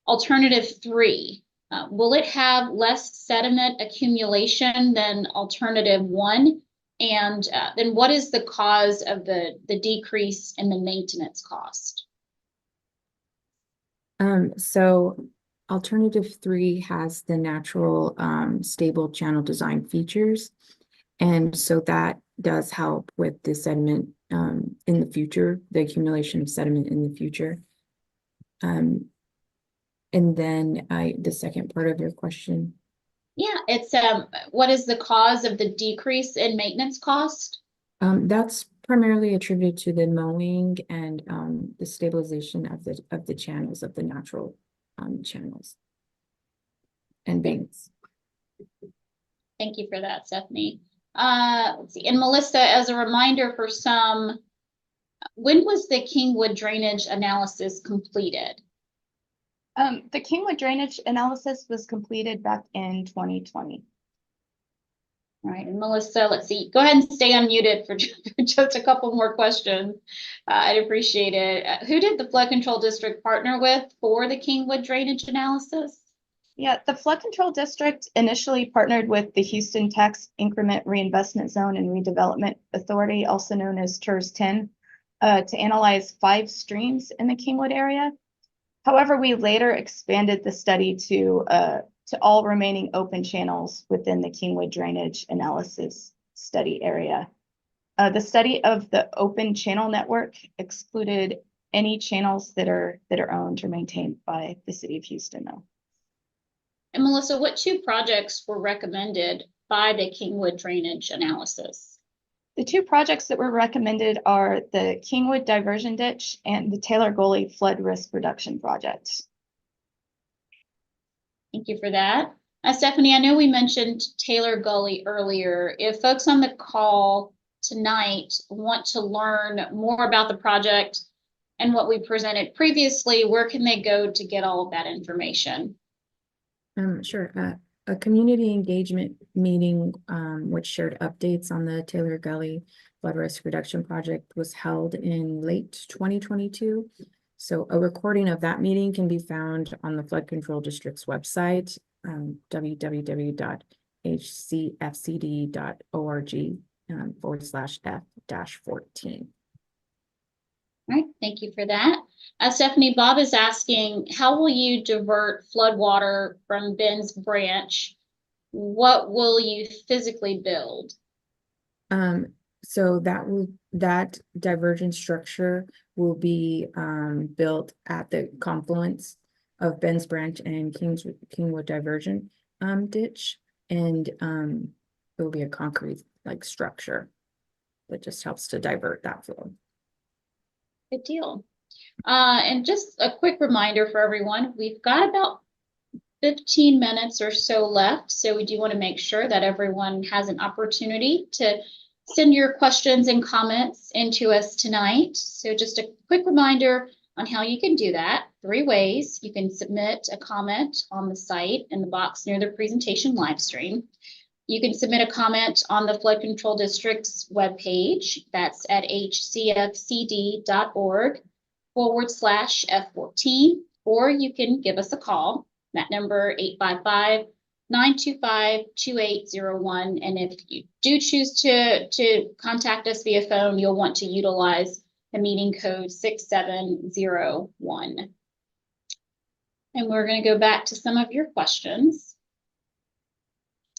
alternative 3. Will it have less sediment accumulation than alternative 1? And then what is the cause of the decrease in the maintenance cost? So alternative 3 has the natural stable channel design features. And so that does help with the sediment in the future, the accumulation of sediment in the future. And then the second part of your question. Yeah, it's what is the cause of the decrease in maintenance cost? That's primarily attributed to the mowing and the stabilization of the channels, of the natural channels and banks. Thank you for that, Stephanie. Let's see. And Melissa, as a reminder for some, when was the Kingwood drainage analysis completed? The Kingwood drainage analysis was completed back in 2020. All right, and Melissa, let's see. Go ahead and stay unmuted for just a couple more questions. I'd appreciate it. Who did the flood control district partner with for the Kingwood drainage analysis? Yeah, the flood control district initially partnered with the Houston Tax Increment Reinvestment Zone and Redevelopment Authority, also known as TERS 10, to analyze 5 streams in the Kingwood area. However, we later expanded the study to all remaining open channels within the Kingwood drainage analysis study area. The study of the open channel network excluded any channels that are owned or maintained by the city of Houston, though. And Melissa, what 2 projects were recommended by the Kingwood drainage analysis? The 2 projects that were recommended are the Kingwood Diversion Ditch and the Taylor Gully Flood Risk Reduction Project. Thank you for that. Stephanie, I know we mentioned Taylor Gully earlier. If folks on the call tonight want to learn more about the project and what we presented previously, where can they go to get all of that information? Sure. A community engagement meeting, which shared updates on the Taylor Gully flood risk reduction project, was held in late 2022. So a recording of that meeting can be found on the Flood Control District's website, www.hcfcd.org/F-14. All right, thank you for that. Stephanie, Bob is asking, how will you divert flood water from Ben's Branch? What will you physically build? So that diversion structure will be built at the confluence of Ben's Branch and Kingwood Diversion ditch, and it will be a concrete structure that just helps to divert that flow. Good deal. And just a quick reminder for everyone, we've got about 15 minutes or so left, so we do want to make sure that everyone has an opportunity to send your questions and comments into us tonight. So just a quick reminder on how you can do that. 3 ways. You can submit a comment on the site in the box near the presentation live stream. You can submit a comment on the Flood Control District's webpage. That's at hcfcd.org/F14, or you can give us a call. That number 855-925-2801. And if you do choose to contact us via phone, you'll want to utilize the meeting code 6701. And we're going to go back to some of your questions.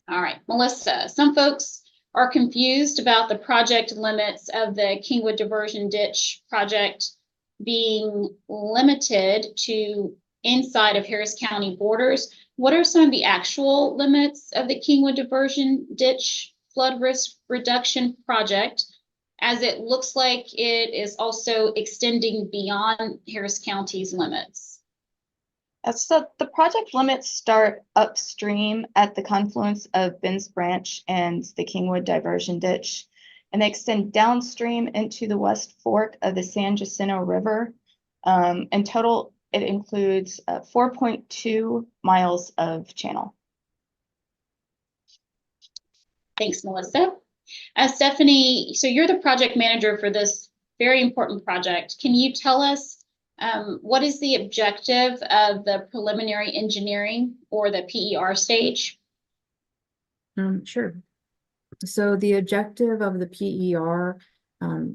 All right, Melissa, some folks are confused about the project limits of the Kingwood Diversion Ditch project being limited to inside of Harris County borders. What are some of the actual limits of the Kingwood Diversion Ditch flood risk reduction project, as it looks like it is also extending beyond Harris County's limits? So the project limits start upstream at the confluence of Ben's Branch and the Kingwood Diversion Ditch, and they extend downstream into the West Fork of the San Jacinto River. In total, it includes 4.2 miles of channel. Thanks, Melissa. Stephanie, so you're the project manager for this very important project. Can you tell us what is the objective of the preliminary engineering or the PER stage? Sure. So the objective of the PER,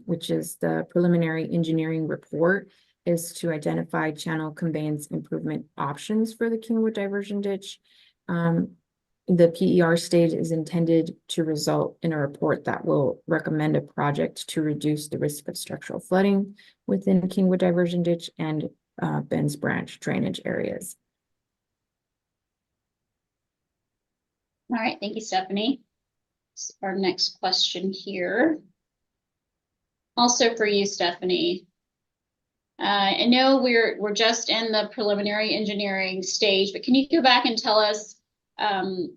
which is the preliminary engineering report, is to identify channel conveyance improvement options for the Kingwood Diversion Ditch. The PER stage is intended to result in a report that will recommend a project to reduce the risk of structural flooding within Kingwood Diversion Ditch and Ben's Branch drainage areas. All right, thank you, Stephanie. Our next question here. Also for you, Stephanie. I know we're just in the preliminary engineering stage, but can you go back and tell us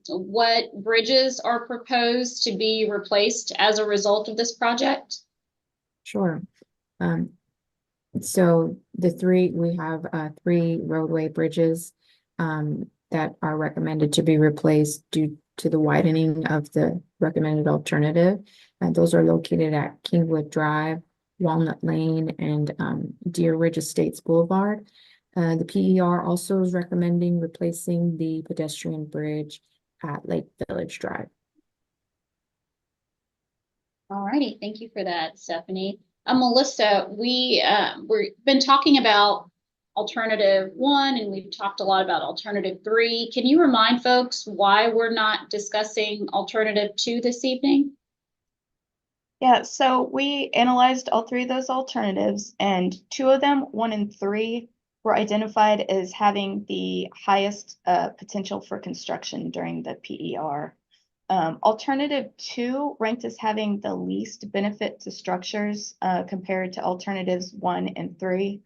what bridges are proposed to be replaced as a result of this project? Sure. So we have 3 roadway bridges that are recommended to be replaced due to the widening of the recommended alternative. And those are located at Kingwood Drive, Walnut Lane, and Deer Ridge Estates Boulevard. The PER also is recommending replacing the pedestrian bridge at Lake Village Drive. All righty, thank you for that, Stephanie. Melissa, we've been talking about alternative 1, and we've talked a lot about alternative 3. Can you remind folks why we're not discussing alternative 2 this evening? Yeah, so we analyzed all 3 of those alternatives, and 2 of them, 1 and 3, were identified as having the highest potential for construction during the PER. Alternative 2 ranked as having the least benefit to structures compared to alternatives 1 and 3.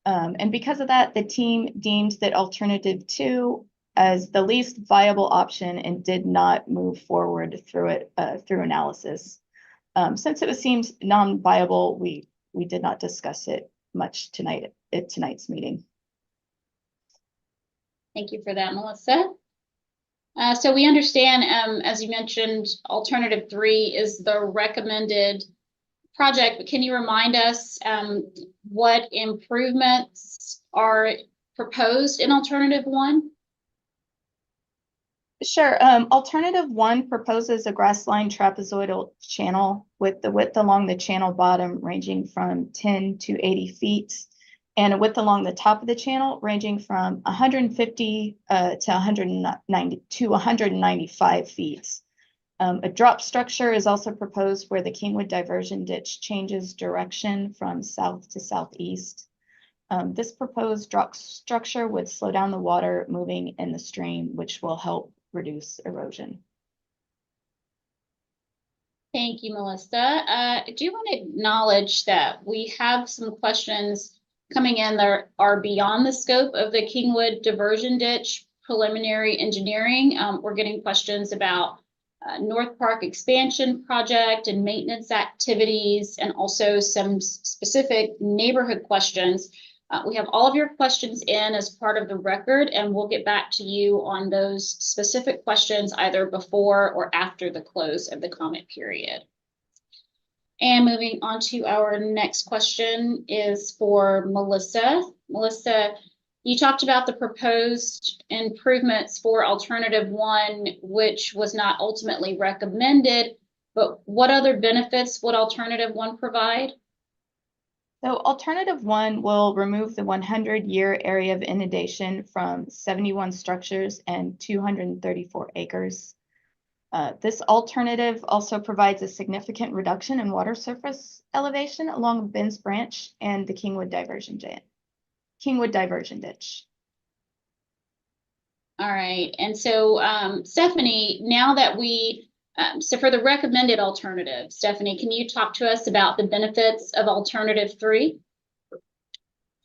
And because of that, the team deemed that alternative 2 as the least viable option and did not move forward through it through analysis. Since it seems non-viable, we did not discuss it much tonight at tonight's meeting. Thank you for that, Melissa. So we understand, as you mentioned, alternative 3 is the recommended project, but can you remind us what improvements are proposed in alternative 1? Sure. Alternative 1 proposes a grass-lined trapezoidal channel with the width along the channel bottom ranging from 10 to 80 feet, and a width along the top of the channel ranging from 150 to 195 feet. A drop structure is also proposed where the Kingwood diversion ditch changes direction from south to southeast. This proposed drop structure would slow down the water moving in the stream, which will help reduce erosion. Thank you, Melissa. I do want to acknowledge that we have some questions coming in that are beyond the scope of the Kingwood diversion ditch preliminary engineering. We're getting questions about North Park expansion project and maintenance activities, and also some specific neighborhood questions. We have all of your questions in as part of the record, and we'll get back to you on those specific questions either before or after the close of the comment period. And moving on to our next question is for Melissa. Melissa, you talked about the proposed improvements for alternative 1, which was not ultimately recommended, but what other benefits would alternative 1 provide? So alternative 1 will remove the 100-year area of inundation from 71 structures and 234 acres. This alternative also provides a significant reduction in water surface elevation along Ben's Branch and the Kingwood diversion ditch. All right, and so Stephanie, now that so for the recommended alternative, Stephanie, can you talk to us about the benefits of alternative 3?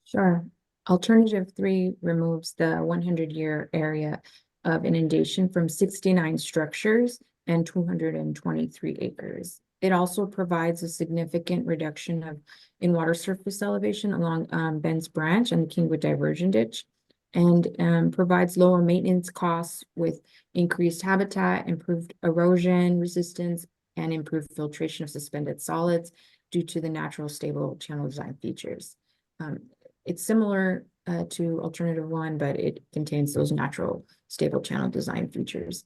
Sure. Alternative 3 removes the 100-year area of inundation from 69 structures and 223 acres. It also provides a significant reduction in water surface elevation along Ben's Branch and the Kingwood diversion ditch, and provides lower maintenance costs with increased habitat, improved erosion resistance, and improved filtration of suspended solids due to the natural stable channel design features. It's similar to alternative 1, but it contains those natural stable channel design features.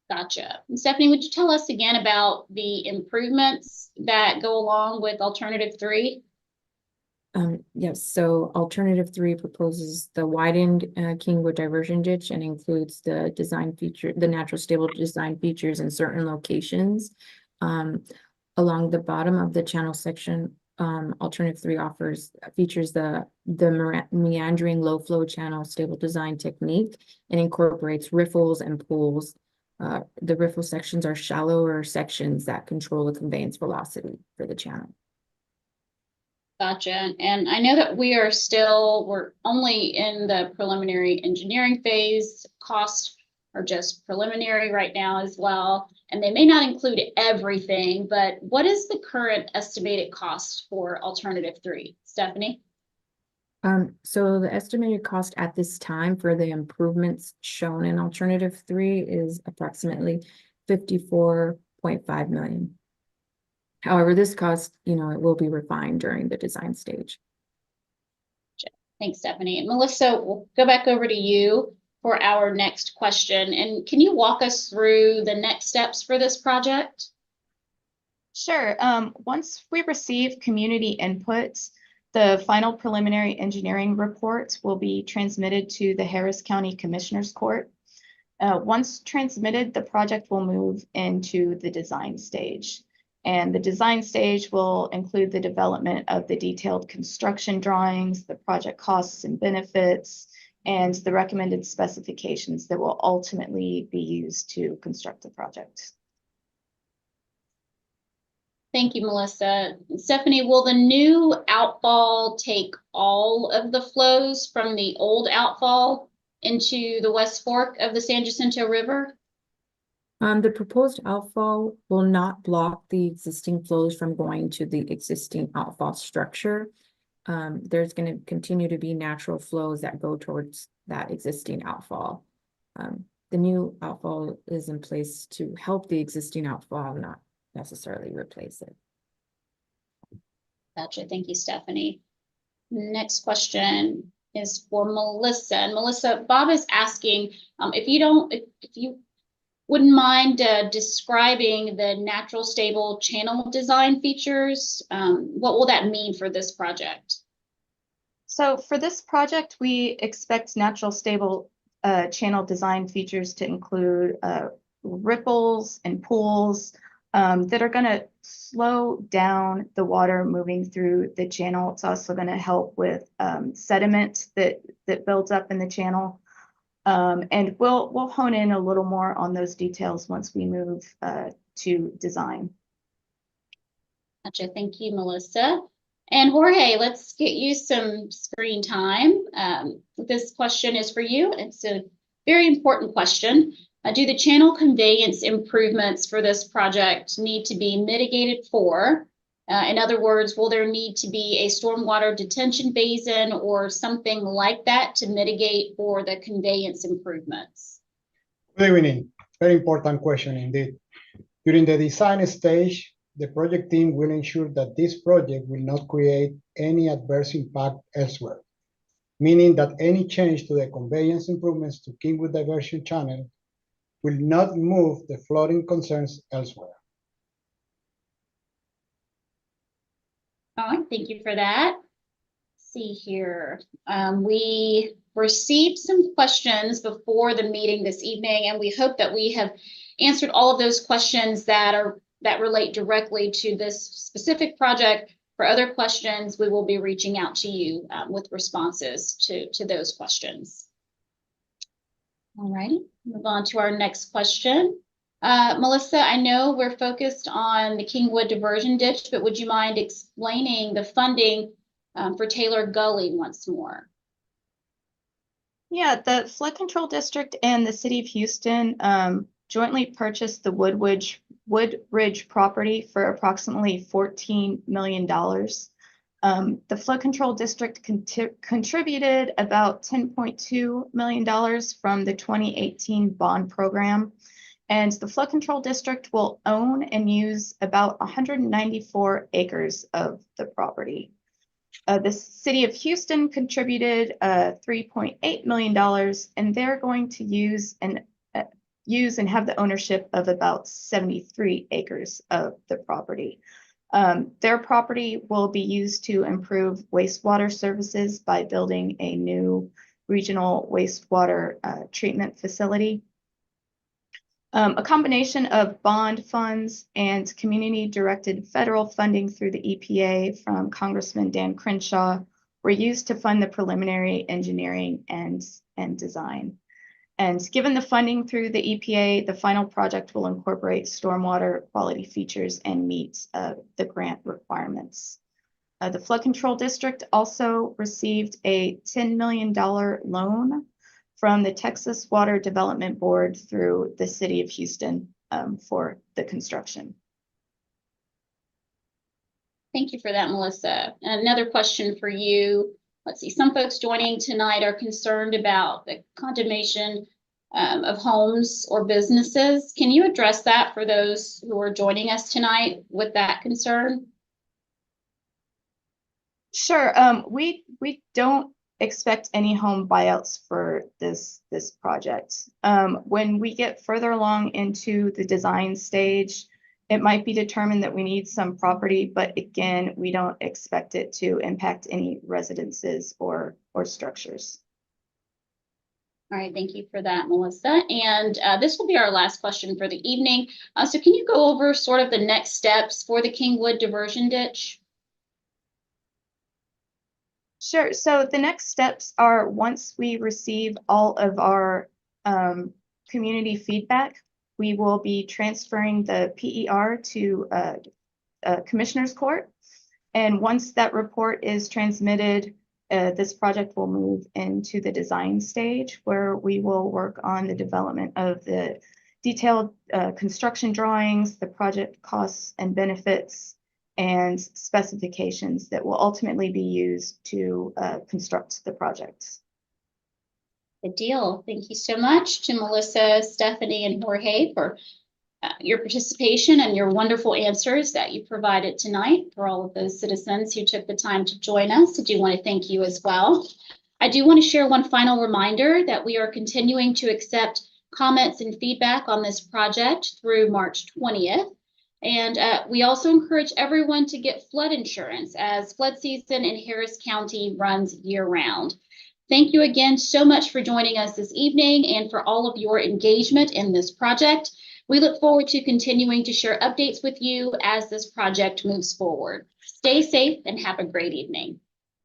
Gotcha. And Stephanie, would you tell us again about the improvements that go along with alternative 3? Yes, so alternative 3 proposes the widened Kingwood diversion ditch and includes the natural stable design features in certain locations. Along the bottom of the channel section, alternative 3 features the meandering low flow channel stable design technique and incorporates riffles and pools. The riffle sections are shallower sections that control the conveyance velocity for the channel. Gotcha. And I know that we're only in the preliminary engineering phase. Costs are just preliminary right now as well. And they may not include everything, but what is the current estimated cost for alternative 3? Stephanie? So the estimated cost at this time for the improvements shown in alternative 3 is approximately $54.5 million. However, this cost, it will be refined during the design stage. Thanks, Stephanie. Melissa, we'll go back over to you for our next question. And can you walk us through the next steps for this project? Sure. Once we receive community inputs, the final preliminary engineering reports will be transmitted to the Harris County Commissioners Court. Once transmitted, the project will move into the design stage. And the design stage will include the development of the detailed construction drawings, the project costs and benefits, and the recommended specifications that will ultimately be used to construct the project. Thank you, Melissa. Stephanie, will the new outfall take all of the flows from the old outfall into the West Fork of the San Jacinto River? The proposed outfall will not block the existing flows from going to the existing outfall structure. There's going to continue to be natural flows that go towards that existing outfall. The new outfall is in place to help the existing outfall, not necessarily replace it. Gotcha. Thank you, Stephanie. Next question is for Melissa. And Melissa, Bob is asking if you wouldn't mind describing the natural stable channel design features. What will that mean for this project? So for this project, we expect natural stable channel design features to include ripples and pools that are going to slow down the water moving through the channel. It's also going to help with sediment that builds up in the channel. And we'll hone in a little more on those details once we move to design. Gotcha. Thank you, Melissa. And Jorge, let's get you some screen time. This question is for you. It's a very important question. Do the channel conveyance improvements for this project need to be mitigated for? In other words, will there need to be a stormwater detention basin or something like that to mitigate for the conveyance improvements? Good evening. Very important question indeed. During the design stage, the project team will ensure that this project will not create any adverse impact elsewhere, meaning that any change to the conveyance improvements to Kingwood Diversion Channel will not move the flooding concerns elsewhere. All right, thank you for that. Let's see here. We received some questions before the meeting this evening, and we hope that we have answered all of those questions that relate directly to this specific project. For other questions, we will be reaching out to you with responses to those questions. All righty, move on to our next question. Melissa, I know we're focused on the Kingwood diversion ditch, but would you mind explaining the funding for Taylor Gully once more? Yeah, the Flood Control District and the City of Houston jointly purchased the Woodridge property for approximately $14 million. The Flood Control District contributed about $10.2 million from the 2018 bond program. And the Flood Control District will own and use about 194 acres of the property. The City of Houston contributed $3.8 million, and they're going to use and have the ownership of about 73 acres of the property. Their property will be used to improve wastewater services by building a new regional wastewater treatment facility. A combination of bond funds and community-directed federal funding through the EPA from Congressman Dan Crenshaw were used to fund the preliminary engineering and design. And given the funding through the EPA, the final project will incorporate stormwater quality features and meet the grant requirements. The Flood Control District also received a $10 million loan from the Texas Water Development Board through the City of Houston for the construction. Thank you for that, Melissa. And another question for you. Let's see, some folks joining tonight are concerned about the condemnation of homes or businesses. Can you address that for those who are joining us tonight with that concern? Sure. We don't expect any home buyouts for this project. When we get further along into the design stage, it might be determined that we need some property, but again, we don't expect it to impact any residences or structures. All right, thank you for that, Melissa. And this will be our last question for the evening. So can you go over sort of the next steps for the Kingwood diversion ditch? Sure. So the next steps are, once we receive all of our community feedback, we will be transferring the PER to Commissioner's Court. And once that report is transmitted, This project will move into the design stage where we will work on the development of the detailed construction drawings, the project costs and benefits, and specifications that will ultimately be used to construct the project. Good deal. Thank you so much to Melissa, Stephanie, and Jorge for your participation and your wonderful answers that you provided tonight. For all of those citizens who took the time to join us, I do want to thank you as well. I do want to share one final reminder that we are continuing to accept comments and feedback on this project through March 20th. And we also encourage everyone to get flood insurance as flood season in Harris County runs year-round. Thank you again so much for joining us this evening and for all of your engagement in this project. We look forward to continuing to share updates with you as this project moves forward. Stay safe and have a great evening.